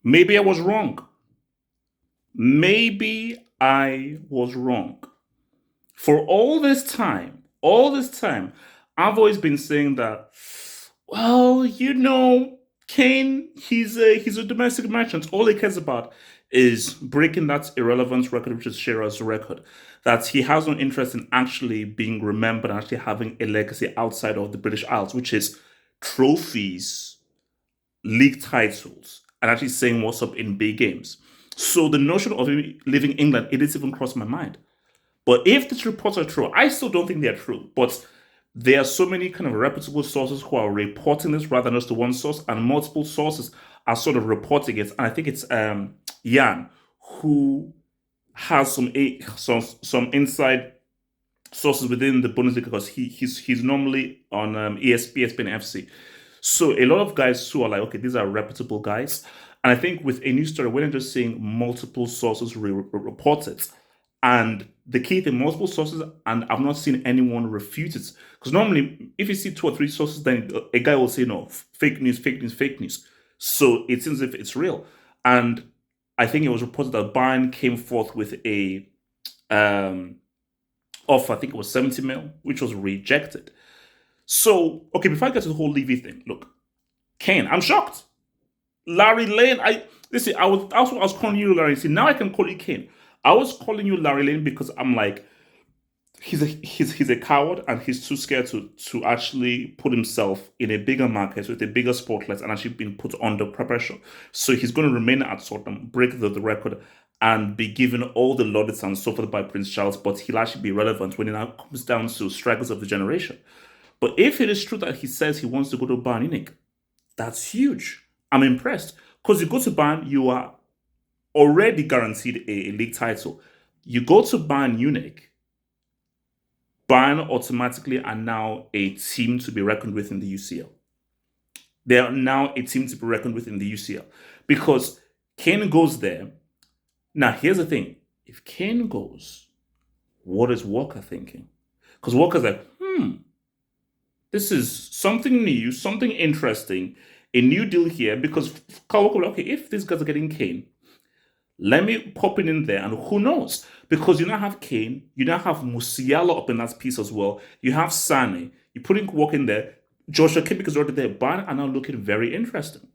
Maybe I was wrong. Maybe I was wrong. For all this time, I've always been saying that, well, Kane, he's a domestic merchant. All he cares about is breaking that irrelevant record, which is Shearer's record. That he has no interest in actually being remembered, and actually having a legacy outside of the British Isles, which is trophies, league titles, and actually saying what's up in big games. So the notion of him leaving England, it didn't even cross my mind. But if these reports are true, I still don't think they're true. But there are so many kind of reputable sources who are reporting this rather than just the one source, and multiple sources are sort of reporting it. And I think it's Jan who has some inside sources within the Bundesliga, because he's normally on ESPN FC. So a lot of guys who are like, okay, these are reputable guys. And I think with a news story, we're not just seeing multiple sources report it. And the key thing, multiple sources, and I've not seen anyone refute it. Because normally, if you see two or three sources, then a guy will say, no, fake news, fake news, fake news. So it seems as if it's real. And I think it was reported that Bayern came forth with a offer, I think it was 70 mil, which was rejected. So, okay, before I get to the whole Levy thing, look, Kane, I'm shocked. Larry Lane, I was calling you Larry. See, now I can call you Kane. I was calling you Larry Lane because I'm like, he's a coward, and he's too scared to actually put himself in a bigger market with a bigger spotlight and actually being put under pressure. So he's going to remain at Tottenham, break the record, and be given all the laudits and so forth by Prince Charles, but he'll actually be relevant when it now comes down to strikers of the generation. But if it is true that he says he wants to go to Bayern Munich, that's huge. I'm impressed. Because you go to Bayern, you are already guaranteed a league title. You go to Bayern Munich, Bayern automatically are now a team to be reckoned with in the UCL. They are now a team to be reckoned with in the UCL. Because Kane goes there. Now, here's the thing. If Kane goes, what is Walker thinking? Because Walker's like, this is something new, something interesting, a new deal here. Because Kyle Walker, okay, if these guys are getting Kane, let me pop it in there, and who knows? Because you now have Kane, you now have Musiala up in that piece as well. You have Sane, you put in Walker in there. Joshua Kimmich is already there. Bayern are now looking very interesting.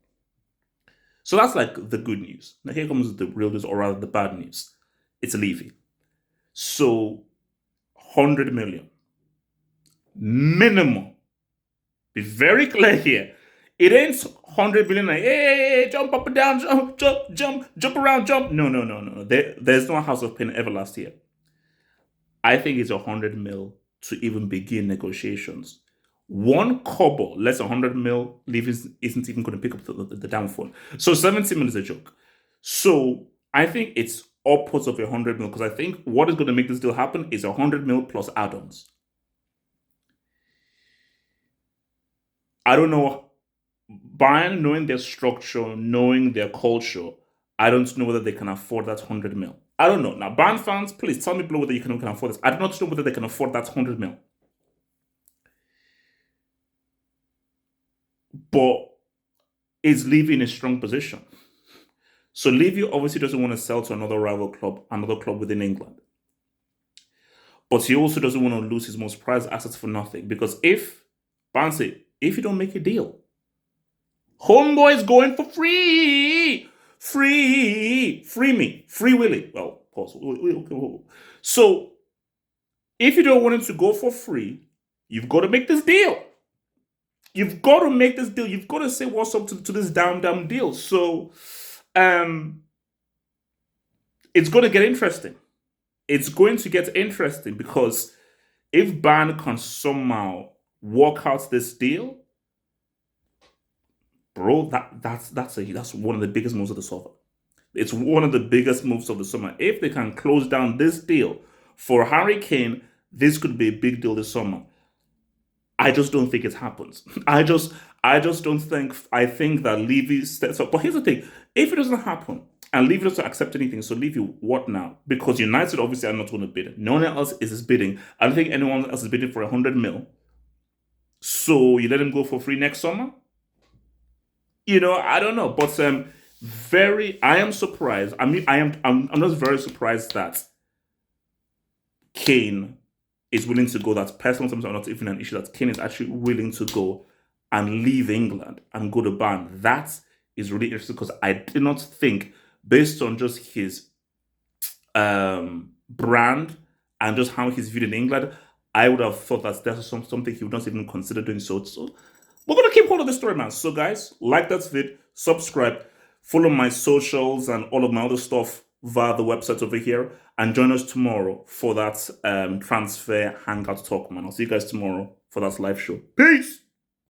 So that's like the good news. Now here comes the real news, or rather the bad news. It's Levy. So 100 million minimum. Be very clear here. It ain't 100 million like, hey, jump up and down, jump around, jump. No. There's no House of Pain ever last year. I think it's 100 mil to even begin negotiations. One kobo, less than 100 mil, isn't even going to pick up the damn phone. So 70 mil is a joke. So I think it's upwards of 100 mil, because I think what is going to make this deal happen is 100 mil plus add-ons. I don't know. Bayern, knowing their structure, knowing their culture, I don't know whether they can afford that 100 mil. I don't know. Now, Bayern fans, please tell me below whether you can afford this. I do not know whether they can afford that 100 mil. But is Levy in a strong position? So Levy obviously doesn't want to sell to another rival club, another club within England. But he also doesn't want to lose his most prized assets for nothing. Because if you don't make a deal, homeboy is going for free. Free me. Free Willy. Well, pause. So if you don't want him to go for free, you've got to make this deal. You've got to make this deal. You've got to say what's up to this damn deal. So it's going to get interesting. It's going to get interesting, because if Bayern can somehow work out this deal, bro, that's one of the biggest moves of the summer. It's one of the biggest moves of the summer. If they can close down this deal for Harry Kane, this could be a big deal this summer. I just don't think it happens. I just don't think. I think that Levy steps up. But here's the thing: if it doesn't happen and Levy doesn't accept anything, so Levy, what now? Because United obviously are not going to bid. No one else is bidding. I don't think anyone else is bidding for 100 mil. So you let him go for free next summer? I don't know. But I am surprised. I mean, I'm just very surprised that Kane is willing to go. That personal terms are not even an issue. That Kane is actually willing to go and leave England and go to Bayern. That is really interesting because I did not think, based on just his brand and just how he's viewed in England, I would have thought that that's something he would not even consider doing. So we're gonna keep hold of the story, man. So guys, like that vid, subscribe, follow my socials and all of my other stuff via the website over here, and join us tomorrow for that transfer hangout talk, man. I'll see you guys tomorrow for that live show. Peace.